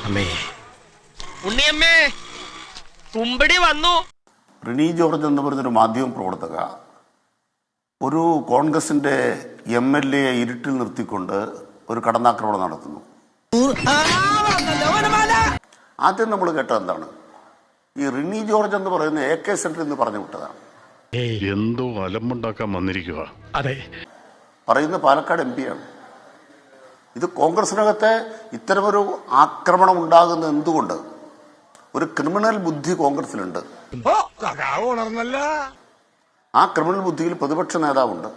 ഉണ്ണിയമ്മേ കുമ്പടി വന്നു. റിനി ജോർജ് എന്ന് പറഞ്ഞൊരു മാധ്യമ പ്രവർത്തക ഒരു കോൺഗ്രസിന്റെ MLA ഇരുട്ടിൽ നിർത്തിക്കൊണ്ട് ഒരു കടന്നാക്രമണം നടത്തുന്നു. ആദ്യം നമ്മൾ കേട്ടത് എന്താണ്? ഈ റിനി ജോർജ് എന്ന് പറയുന്ന AK സെന്ററിൽ നിന്ന് പറഞ്ഞു വിട്ടതാണ്. എന്തോ അലമ്പുണ്ടാക്കാൻ വന്നിരിക്കുക. അതെ, പറയുന്ന പാലക്കാട് MP ആണ്. ഇത് കോൺഗ്രസിനകത്തെ ഇത്തരമൊരു ആക്രമണം ഉണ്ടാകുന്ന എന്തുകൊണ്ട്? ഒരു ക്രിമിനൽ ബുദ്ധി കോൺഗ്രസിലുണ്ട്. ആ ക്രിമിനൽ ബുദ്ധിയിൽ പ്രതിപക്ഷ നേതാവുണ്ട്,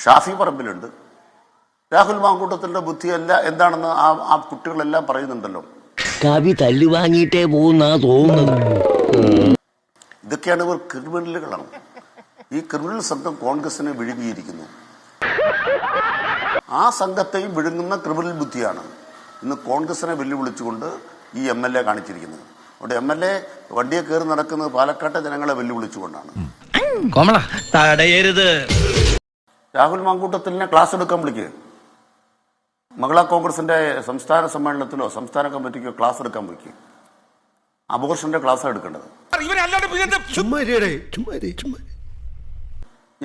ഷാഫി പറമ്പിലുണ്ട്, രാഹുൽ മാങ്കൂട്ടത്തിന്റെ ബുദ്ധിയല്ല എന്താണെന്ന് ആ കുട്ടികളെല്ലാം പറയുന്നുണ്ടല്ലോ. കവി തല്ലു വാങ്ങിയിട്ടേ പോകുന്ന തോന്നുന്നത്. ഇതൊക്കെയാണ് ഇവർ ക്രിമിനലുകളാണ്. ഈ ക്രിമിനൽ സംഘം കോൺഗ്രസിനെ വിഴുങ്ങിയിരിക്കുന്നു. ആ സംഘത്തെയും വിഴുങ്ങുന്ന ക്രിമിനൽ ബുദ്ധിയാണ് ഇന്ന് കോൺഗ്രസിനെ വെല്ലുവിളിച്ചുകൊണ്ട് ഈ MLA കാണിച്ചിരിക്കുന്നത്. അവിടെ MLA വണ്ടിയെ കയറി നടക്കുന്നത് പാലക്കാട്ടെ ജനങ്ങളെ വെല്ലുവിളിച്ചുകൊണ്ടാണ്. രാഹുൽ മാങ്കൂട്ടത്തിനെ ക്ലാസ് എടുക്കാൻ വിളിക്കുക. മഹിളാ കോൺഗ്രസിന്റെ സംസ്ഥാന സമ്മേളനത്തിലോ സംസ്ഥാന കമ്മിറ്റിക്കോ ക്ലാസ് എടുക്കാൻ വിളിക്കുക. അബോർഷന്റെ ക്ലാസ് എടുക്കേണ്ടത്.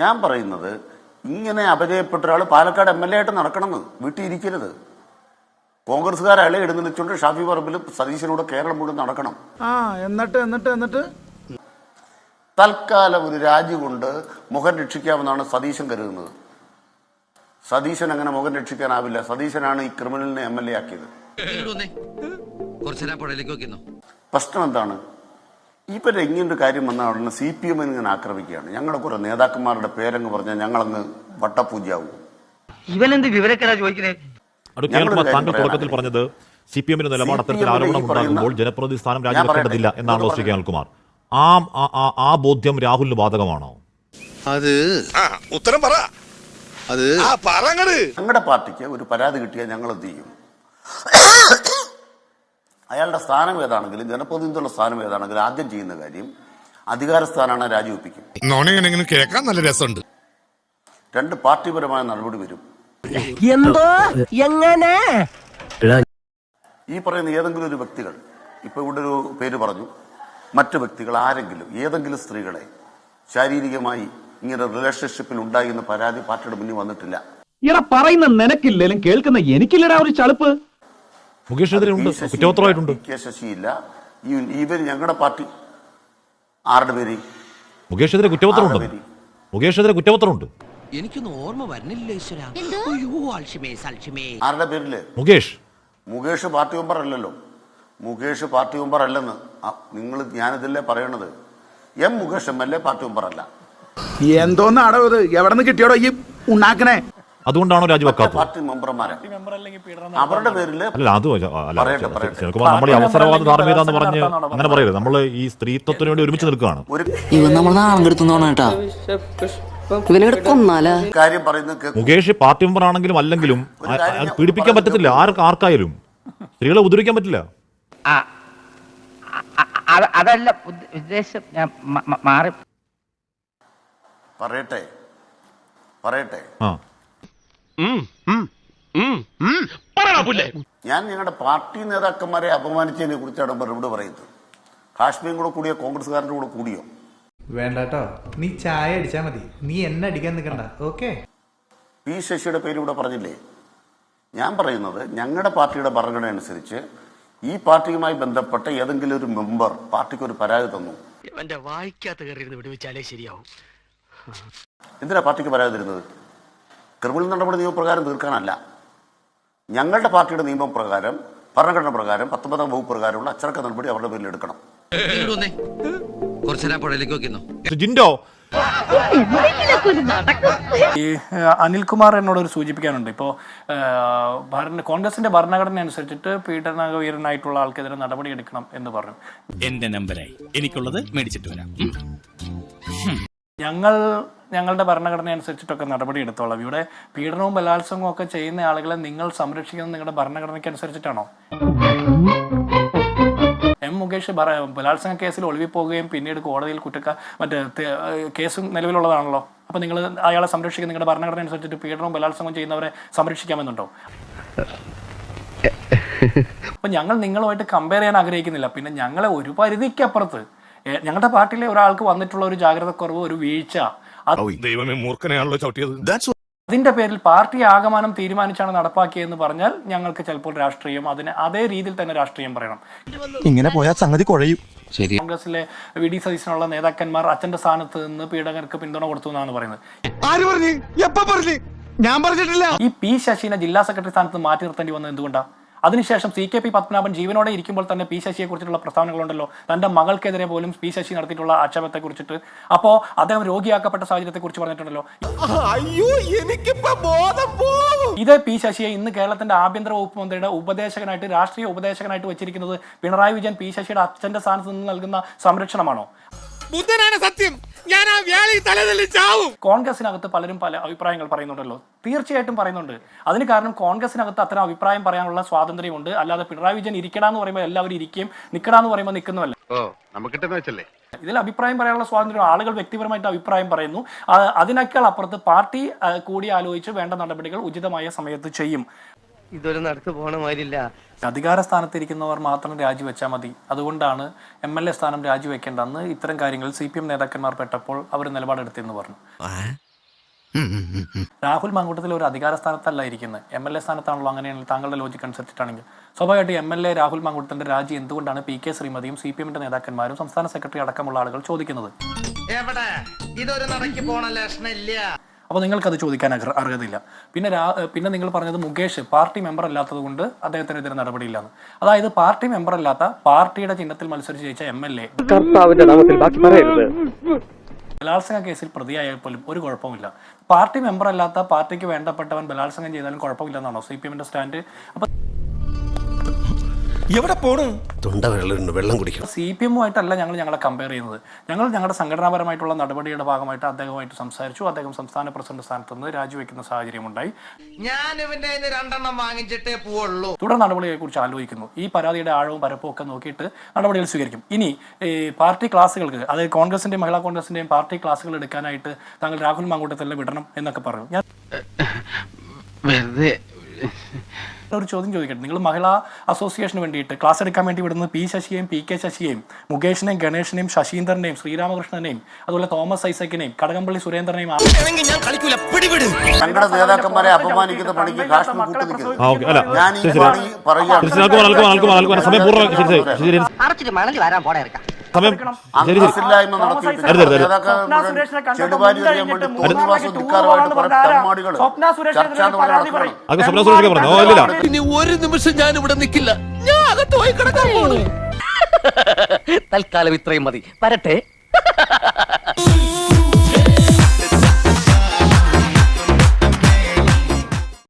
ഞാൻ പറയുന്നത് ഇങ്ങനെ അപജയപ്പെട്ട ഒരാൾ പാലക്കാട് MLA ആയിട്ട് നടക്കണമെന്ന്, വീട്ടിൽ ഇരിക്കരുത്. കോൺഗ്രസ്സുകാരെ അല എഴുന്നള്ളിച്ചുകൊണ്ട് ഷാഫി പറമ്പിലും സതീശനൂടെ കേരളം മുഴുവൻ നടക്കണം. എന്നിട്ട് തൽക്കാലം ഒരു രാജി കൊണ്ട് മുഖം രക്ഷിക്കാമെന്നാണ് സതീശൻ കരുതുന്നത്. സതീശൻ അങ്ങനെ മുഖം രക്ഷിക്കാനാവില്ല. സതീശനാണ് ഈ ക്രിമിനലിനെ MLA ആക്കിയത്. പ്രശ്നം എന്താണ്? ഇവരെ ഇങ്ങനൊരു കാര്യം വന്നാൽ ഉടനെ CPM ഇങ്ങനെ ആക്രമിക്കുകയാണ്. ഞങ്ങളുടെ കുറെ നേതാക്കന്മാരുടെ പേരങ്ങ് പറഞ്ഞാൽ ഞങ്ങളങ്ങ് വട്ടപൂജയാവും. ഇവനെന്ത് വിവരക്കേടാ ചോദിക്കുന്നേ? താങ്കൾ തുടക്കത്തിൽ പറഞ്ഞത് CPM നിലപാട് അത്തരത്തിൽ ആരോപണം ഉണ്ടാകുമ്പോൾ ജനപ്രതിനിധി സ്ഥാനം രാജിവെക്കേണ്ടതില്ല എന്നാണല്ലോ ശ്രീ കേൾകുമാർ. ആ ബോധ്യം രാഹുലിന് ബാധകമാണോ? അത് ഉത്തരം പറ. അത് ഞങ്ങളുടെ പാർട്ടിക്ക് ഒരു പരാതി കിട്ടിയാൽ ഞങ്ങൾ എന്ത് ചെയ്യും? അയാളുടെ സ്ഥാനം ഏതാണെങ്കിലും ജനപ്രതിനിധിയുള്ള സ്ഥാനം ഏതാണെങ്കിലും ആദ്യം ചെയ്യുന്ന കാര്യം അധികാര സ്ഥാനമാണ്, രാജിവെപ്പിക്കും. കേൾക്കാൻ നല്ല രസമുണ്ട്. 2 പാർട്ടിപരമായ നടപടി വരും. എന്തോ എങ്ങനെ ഈ പറയുന്ന ഏതെങ്കിലും ഒരു വ്യക്തികൾ, ഇപ്പൊ ഇവിടെ ഒരു പേര് പറഞ്ഞു, മറ്റു വ്യക്തികൾ ആരെങ്കിലും ഏതെങ്കിലും സ്ത്രീകളെ ശാരീരികമായി ഇങ്ങനെ റിലേഷൻഷിപ്പിൽ ഉണ്ടായി എന്ന് പരാതി പാർട്ടിയുടെ മുന്നിൽ വന്നിട്ടില്ല. ഇവിടെ പറയുന്ന നിനക്കില്ലേലും കേൾക്കുന്ന എനിക്കില്ലടാ ഒരു ചളുപ്പ്. ശശിയില്ല. ഇവർ ഞങ്ങളുടെ പാർട്ടി ആരുടെ പേര്? മുകേഷെതിരെ കുറ്റപത്രമുണ്ട്. എനിക്കൊന്നും ഓർമ്മ വരുന്നില്ല. ആരുടെ പേരില്? മുകേഷ് പാർട്ടി മെമ്പർ അല്ലല്ലോ. മുകേഷ് പാർട്ടി മെമ്പർ അല്ലെന്ന് ഞാനിതല്ലേ പറയണത്. മുകേഷ് MLA പാർട്ടി മെമ്പർ അല്ല. എന്തോന്നാടോ ഇത്? എവിടെ നിന്ന് കിട്ടിയോടോ ഈ ഉണ്ടാക്കണേ? അതുകൊണ്ടാണോ രാജിവെക്കാത്തത്? പാർട്ടി മെമ്പർമാരെ അവരുടെ പേരില് നമ്മൾ അവസരവാദ ധാർമ്മികത എന്ന് പറഞ്ഞ് അങ്ങനെ പറയരുത്. നമ്മൾ ഈ സ്ത്രീത്വത്തിന് വേണ്ടി ഒരുമിച്ച് നിൽക്കുകയാണ്. മുകേഷ് പാർട്ടി മെമ്പർ ആണെങ്കിലും അല്ലെങ്കിലും പീഡിപ്പിക്കാൻ പറ്റത്തില്ല. ആർക്കായാലും സ്ത്രീകളെ ഉദ്ധരിക്കാൻ പറ്റില്ല. അതല്ല ഉദ്ദേശം. ഞാൻ മാറി പറയട്ടെ. ഞാൻ ഞങ്ങളുടെ പാർട്ടി നേതാക്കന്മാരെ അപമാനിച്ചതിനെ കുറിച്ചാണ് മറുപടി പറയുന്നത്. കാശ്മീരും കൂടെ കൂടിയോ കോൺഗ്രസ്സുകാരുടെ കൂടെ കൂടിയോ? വേണ്ടട്ടോ, നീ ചായ അടിച്ചാ മതി, നീ എന്നെ അടിക്കാൻ നിൽക്കണ്ട. ഓക്കെ. P. ശശിയുടെ പേര് ഇവിടെ പറഞ്ഞില്ലേ? ഞാൻ പറയുന്നത് ഞങ്ങളുടെ പാർട്ടിയുടെ ഭരണഘടന അനുസരിച്ച് ഈ പാർട്ടിയുമായി ബന്ധപ്പെട്ട ഏതെങ്കിലും ഒരു മെമ്പർ പാർട്ടിക്ക് ഒരു പരാതി തന്നു. എന്തിനാ പാർട്ടിക്ക് പരാതി തരുന്നത്? ക്രിമിനൽ നടപടി നിയമപ്രകാരം തീർക്കാനല്ല. ഞങ്ങളുടെ പാർട്ടിയുടെ നിയമപ്രകാരം, ഭരണഘടന പ്രകാരം 19-ാം വകുപ്പ് പ്രകാരമുള്ള അച്ചടക്ക നടപടി അവരുടെ പേരിൽ എടുക്കണം. ഈ അനിൽകുമാർ എന്നോടൊരു സൂചിപ്പിക്കാനുണ്ട്. ഇപ്പോൾ കോൺഗ്രസിന്റെ ഭരണഘടന അനുസരിച്ചിട്ട് പീഡനവീരനായിട്ടുള്ള ആൾക്കെതിരെ നടപടി എടുക്കണം എന്ന് പറഞ്ഞു. എന്റെ നമ്പരായി എനിക്കുള്ളത് മേടിച്ചിട്ട് വരാം. ഞങ്ങളുടെ ഭരണഘടന അനുസരിച്ചിട്ടൊക്കെ നടപടി എടുത്തോളാം. ഇവിടെ പീഡനവും ബലാത്സംഗവും ഒക്കെ ചെയ്യുന്ന ആളുകളെ നിങ്ങൾ സംരക്ഷിക്കുന്നത് നിങ്ങളുടെ ഭരണഘടനയ്ക്ക് അനുസരിച്ചിട്ടാണോ? മുകേഷ് ബലാത്സംഗ കേസിൽ ഒളിവിൽ പോവുകയും പിന്നീട് കോടതിയിൽ കേസും നിലവിലുള്ളതാണല്ലോ. അപ്പൊ നിങ്ങൾ അയാളെ സംരക്ഷിക്കുന്ന നിങ്ങളുടെ ഭരണഘടന അനുസരിച്ചിട്ട് പീഡനവും ബലാത്സംഗവും ചെയ്യുന്നവരെ സംരക്ഷിക്കാമെന്നുണ്ടോ? അപ്പം ഞങ്ങൾ നിങ്ങളുമായിട്ട് കമ്പയർ ചെയ്യാൻ ആഗ്രഹിക്കുന്നില്ല. പിന്നെ ഞങ്ങളെ ഒരു പരിധിക്കപ്പുറത്ത് ഞങ്ങളുടെ പാർട്ടിയിലെ ഒരാൾക്ക് വന്നിട്ടുള്ള ഒരു ജാഗ്രതക്കുറവ്, ഒരു വീഴ്ച, ദൈവമേ മൂർഖനെയാണല്ലോ ചവിട്ടിയത്. അതിന്റെ പേരിൽ പാർട്ടി ആകമാനം തീരുമാനിച്ചാണ് നടപ്പാക്കിയതെന്ന് പറഞ്ഞാൽ ഞങ്ങൾക്ക് ചിലപ്പോൾ രാഷ്ട്രീയം അതിന് അതേ രീതിയിൽ തന്നെ രാഷ്ട്രീയം പറയണം. ഇങ്ങനെ പോയാൽ സംഗതി കുഴയും. കോൺഗ്രസിലെ വി ഡി സതീശനുള്ള നേതാക്കന്മാർ അച്ഛന്റെ സ്ഥാനത്ത് നിന്ന് പീഡകർക്ക് പിന്തുണ കൊടുത്തു എന്നാണ് പറയുന്നത്. ആര് പറഞ്ഞു? എപ്പ പറഞ്ഞു? ഞാൻ പറഞ്ഞിട്ടില്ല. ഈ പി ശശിനെ ജില്ലാ സെക്രട്ടറി സ്ഥാനത്ത് മാറ്റി നിർത്തേണ്ടി വന്നത് എന്തുകൊണ്ടാണ്? അതിനുശേഷം CKP പത്മനാഭൻ ജീവനോടെ ഇരിക്കുമ്പോൾ തന്നെ പി ശശിയെ കുറിച്ചിട്ടുള്ള പ്രസ്താവനകളുണ്ടല്ലോ. തന്റെ മകൾക്കെതിരെ പോലും പി ശശി നടത്തിയിട്ടുള്ള ആക്ഷേപത്തെ കുറിച്ചിട്ട്, അപ്പോ അദ്ദേഹം രോഗിയാക്കപ്പെട്ട സാഹചര്യത്തെ കുറിച്ച് പറഞ്ഞിട്ടുണ്ടല്ലോ. അയ്യോ, എനിക്കിപ്പോ ബോധം പോകും. ഇതേ പി ശശിയെ ഇന്ന് കേരളത്തിന്റെ ആഭ്യന്തര വകുപ്പ് മന്ത്രിയുടെ ഉപദേശകനായിട്ട്, രാഷ്ട്രീയ ഉപദേശകനായിട്ട് വെച്ചിരിക്കുന്നത് പിണറായി വിജയൻ പി ശശിയുടെ അച്ഛന്റെ സ്ഥാനത്ത് നിന്ന് നൽകുന്ന സംരക്ഷണമാണോ? സത്യം, ഞാൻ ആ വ്യാളി തലതല്ലി ചാവും. കോൺഗ്രസിനകത്ത് പലരും പല അഭിപ്രായങ്ങൾ പറയുന്നുണ്ടല്ലോ. തീർച്ചയായിട്ടും പറയുന്നുണ്ട്. അതിന് കാരണം കോൺഗ്രസിനകത്ത് അത്തരം അഭിപ്രായം പറയാനുള്ള സ്വാതന്ത്ര്യമുണ്ട്. അല്ലാതെ പിണറായി വിജയൻ ഇരിക്കടാന്ന് പറയുമ്പോൾ എല്ലാവരും ഇരിക്കുകയും നിൽക്കടാന്ന് പറയുമ്പോൾ നിൽക്കുന്നുമല്ല. ഇതിൽ അഭിപ്രായം പറയാനുള്ള സ്വാതന്ത്ര്യം, ആളുകൾ വ്യക്തിപരമായിട്ട് അഭിപ്രായം പറയുന്നു. അതിനേക്കാൾ അപ്പുറത്ത് പാർട്ടി കൂടി ആലോചിച്ച് വേണ്ട നടപടികൾ ഉചിതമായ സമയത്ത് ചെയ്യും. ഇതൊരു നടക്ക് പോണ മാതിരില്ല. അധികാര സ്ഥാനത്തിരിക്കുന്നവർ മാത്രം രാജിവെച്ചാൽ മതി, അതുകൊണ്ടാണ് MLA സ്ഥാനം രാജിവെക്കേണ്ടെന്ന് ഇത്തരം കാര്യങ്ങൾ CPM നേതാക്കന്മാർ പെട്ടപ്പോൾ അവർ നിലപാടെടുത്തെന്ന് പറഞ്ഞു. രാഹുൽ മാങ്കൂട്ടത്തിൽ ഒരു അധികാര സ്ഥാനത്തല്ല ഇരിക്കുന്നത്, MLA സ്ഥാനത്താണല്ലോ. അങ്ങനെയാണെങ്കിൽ താങ്കളുടെ ലോജിക്ക് അനുസരിച്ചിട്ടാണെങ്കിൽ സ്വാഭാവികമായിട്ട് MLA രാഹുൽ മാങ്കൂട്ടത്തിന്റെ രാജി എന്തുകൊണ്ടാണ് PK ശ്രീമതിയും CPMന്റെ നേതാക്കന്മാരും സംസ്ഥാന സെക്രട്ടറി അടക്കമുള്ള ആളുകൾ ചോദിക്കുന്നത്? ഇതൊരു നടക്ക് പോണ ലക്ഷണില്ല. അപ്പോൾ നിങ്ങൾക്കത് ചോദിക്കാൻ അർഹതയില്ല. പിന്നെ നിങ്ങൾ പറഞ്ഞത് മുകേഷ് പാർട്ടി മെമ്പർ അല്ലാത്തത് കൊണ്ട് അദ്ദേഹത്തിനെതിരെ നടപടിയില്ലാന്ന്. അതായത് പാർട്ടി മെമ്പർ അല്ലാത്ത, പാർട്ടിയുടെ ചിഹ്നത്തിൽ മത്സരിച്ച് ജയിച്ച MLA ബലാത്സംഗ കേസിൽ പ്രതിയായാൽ പോലും ഒരു കുഴപ്പമില്ല. പാർട്ടി മെമ്പർ അല്ലാത്ത, പാർട്ടിക്ക് വേണ്ടപ്പെട്ടവൻ ബലാത്സംഗം ചെയ്താലും കുഴപ്പമില്ലെന്നാണോ CPMന്റെ സ്റ്റാൻഡ്? അപ്പൊ എവിടെ പോണു? തൊണ്ട വെള്ളം കുടിക്കണം. CPM-ഉമായിട്ടല്ല ഞങ്ങളെ കമ്പയർ ചെയ്യുന്നത്. ഞങ്ങളുടെ സംഘടനാപരമായിട്ടുള്ള നടപടിയുടെ ഭാഗമായിട്ട് അദ്ദേഹവുമായിട്ട് സംസാരിച്ചു. അദ്ദേഹം സംസ്ഥാന പ്രസിഡന്റ് സ്ഥാനത്ത് നിന്ന് രാജിവെക്കുന്ന സാഹചര്യം ഉണ്ടായി. ഞാൻ ഇവന്റെ 2 വാങ്ങിച്ചിട്ടേ പോവുള്ളൂ. തുടർ നടപടിയെ കുറിച്ച് ആലോചിക്കുന്നു. ഈ പരാതിയുടെ ആഴവും പരപ്പും ഒക്കെ നോക്കിയിട്ട് നടപടികൾ സ്വീകരിക്കും. ഇനി പാർട്ടി ക്ലാസുകൾക്ക്, അതായത് കോൺഗ്രസിന്റെയും മഹിളാ കോൺഗ്രസിന്റെയും പാർട്ടി ക്ലാസുകൾ എടുക്കാനായിട്ട് താങ്കൾ രാഹുൽ മാങ്കൂട്ടത്തിലെ വിടണം എന്നൊക്കെ പറഞ്ഞു. ഞാൻ വെറുതെ ഒരു ചോദ്യം ചോദിക്കട്ടെ. നിങ്ങൾ മഹിളാ അസോസിയേഷന് വേണ്ടിയിട്ട് ക്ലാസ് എടുക്കാൻ വേണ്ടി വിടുന്നത് പി ശശിയെയും PK ശശിയെയും മുകേഷിനെയും ഗണേഷിനെയും ശശീന്ദ്രനെയും ശ്രീരാമകൃഷ്ണനെയും അതുപോലെ തോമസ് ഐസക്കിനെയും കടകംപള്ളി സുരേന്ദ്രനെയും ഞങ്ങളുടെ നേതാക്കന്മാരെ അപമാനിക്കുന്ന പണിക്ക് കാശ്മീർ കൂട്ടുനിൽക്കുന്നത്. ഞാൻ ഈ പണി അടച്ചിട്ട് മണലി വരാൻ പോടെ ഇറക്കാം. അന്തസ്സില്ലായ്മ നടത്തിയിട്ട് ചെടുവാരി അറിയാൻ വേണ്ടി തോന്നിവാസം ധിക്കാരമായിട്ട് കുറെ തെമ്മാടികൾ ഇനി ഒരു നിമിഷം ഞാൻ ഇവിടെ നിൽക്കില്ല. ഞാൻ അകത്ത് പോയി കിടക്കാൻ പോകുന്നു. തൽക്കാലം ഇത്രയും മതി. വരട്ടെ.